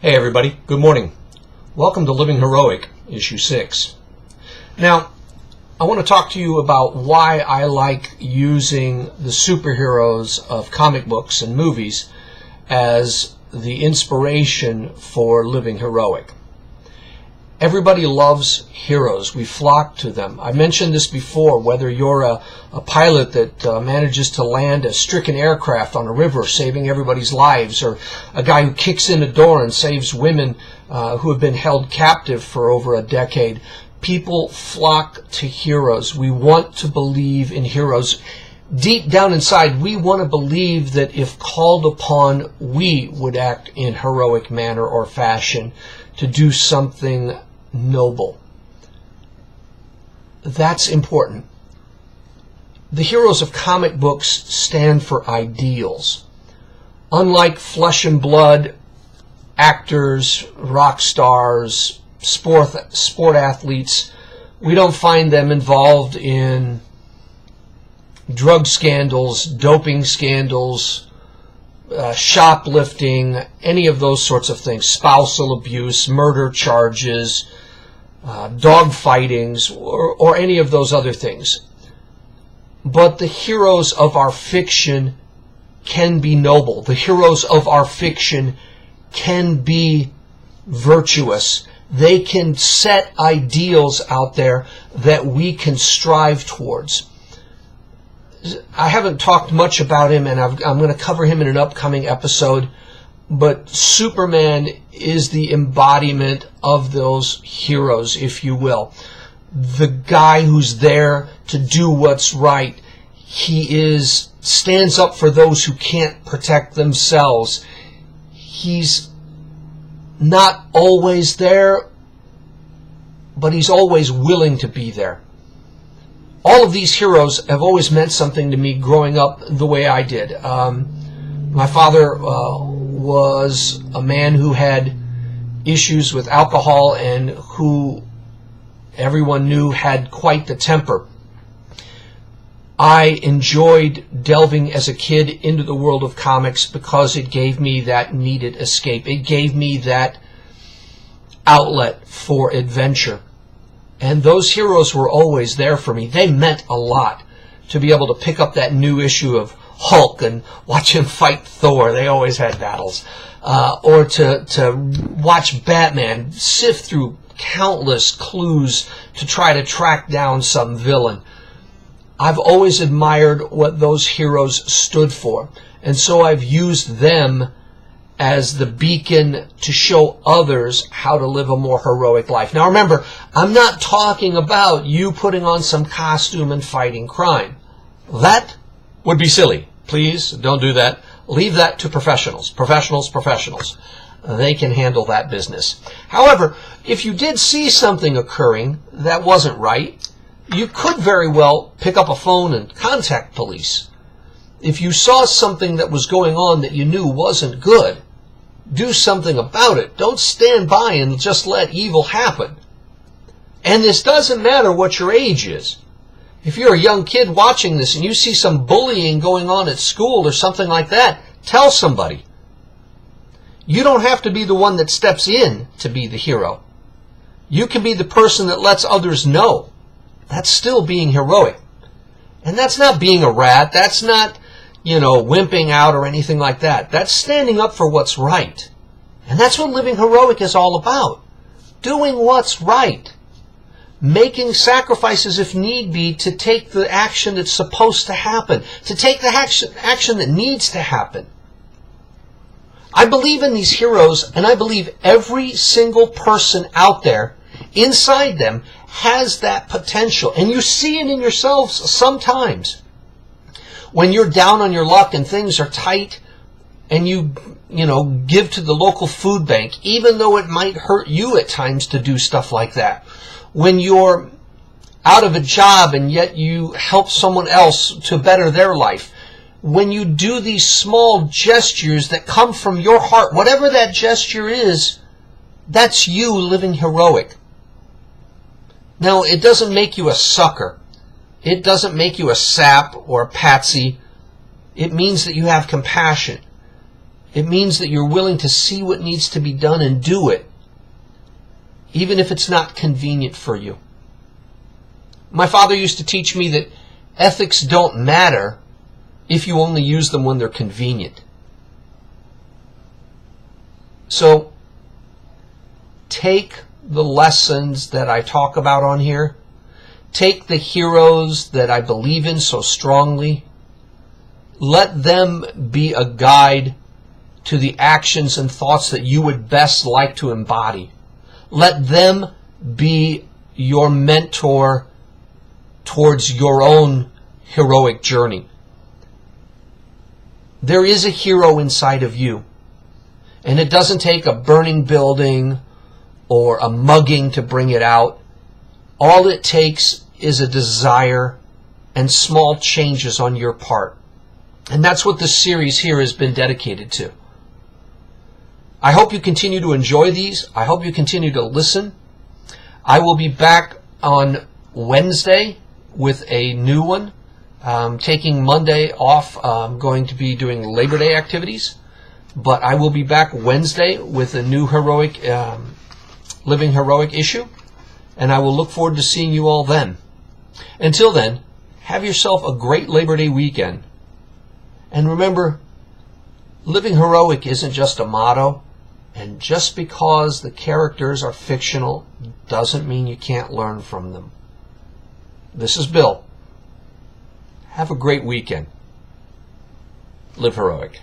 Hey everybody, good morning. Welcome to Living Heroic, Issue 6. Now, I want to talk to you about why I like using the superheroes of comic books and movies as the inspiration for living heroic. Everybody loves heroes. We flock to them. I mentioned this before, whether you're a pilot that manages to land a stricken aircraft on a river, saving everybody's lives, or a guy who kicks in a door and saves women who have been held captive for over a decade. People flock to heroes. We want to believe in heroes. Deep down inside, we want to believe that if called upon, we would act in heroic manner or fashion to do something noble. That's important. The heroes of comic books stand for ideals. Unlike flesh and blood actors, rock stars, sport athletes, we don't find them involved in drug scandals, doping scandals, shoplifting, any of those sorts of things, spousal abuse, murder charges, dog fightings, or any of those other things. But the heroes of our fiction can be noble. The heroes of our fiction can be virtuous. They can set ideals out there that we can strive towards. I haven't talked much about him, and I'm going to cover him in an upcoming episode, but Superman is the embodiment of those heroes, if you will. The guy who's there to do what's right. He stands up for those who can't protect themselves. He's not always there, but he's always willing to be there. All of these heroes have always meant something to me growing up the way I did. My father was a man who had issues with alcohol and who everyone knew had quite the temper. I enjoyed delving as a kid into the world of comics because it gave me that needed escape. It gave me that outlet for adventure. And those heroes were always there for me. They meant a lot to be able to pick up that new issue of Hulk and watch him fight Thor. They always had battles. Or to watch Batman sift through countless clues to try to track down some villain. I've always admired what those heroes stood for. And so I've used them as the beacon to show others how to live a more heroic life. Now remember, I'm not talking about you putting on some costume and fighting crime. That would be silly. Please don't do that. Leave that to professionals. Professionals. They can handle that business. However, if you did see something occurring that wasn't right, you could very well pick up a phone and contact police. If you saw something that was going on that you knew wasn't good, do something about it. Don't stand by and just let evil happen. And this doesn't matter what your age is. If you're a young kid watching this and you see some bullying going on at school or something like that, tell somebody. You don't have to be the one that steps in to be the hero. You can be the person that lets others know. That's still being heroic. And that's not being a rat. That's not wimping out or anything like that. That's standing up for what's right. And that's what living heroic is all about. Doing what's right. Making sacrifices if need be to take the action that's supposed to happen. To take the action that needs to happen. I believe in these heroes, and I believe every single person out there, inside them, has that potential. And you see it in yourselves sometimes. When you're down on your luck and things are tight and you give to the local food bank, even though it might hurt you at times to do stuff like that. When you're out of a job and yet you help someone else to better their life. When you do these small gestures that come from your heart, whatever that gesture is, that's you living heroic. Now, it doesn't make you a sucker. It doesn't make you a sap or a patsy. It means that you have compassion. It means that you're willing to see what needs to be done and do it, even if it's not convenient for you. My father used to teach me that ethics don't matter if you only use them when they're convenient. So, take the lessons that I talk about on here. Take the heroes that I believe in so strongly. Let them be a guide to the actions and thoughts that you would best like to embody. Let them be your mentor towards your own heroic journey. There is a hero inside of you. And it doesn't take a burning building or a mugging to bring it out. All it takes is a desire and small changes on your part. And that's what this series here has been dedicated to. I hope you continue to enjoy these. I hope you continue to listen. I will be back on Wednesday with a new one. Taking Monday off. I'm going to be doing Labor Day activities. But I will be back Wednesday with a new heroic, Living Heroic issue. And I will look forward to seeing you all then. Until then, have yourself a great Labor Day weekend. And remember, living heroic isn't just a motto. And just because the characters are fictional doesn't mean you can't learn from them. This is Bill. Have a great weekend. Live heroic.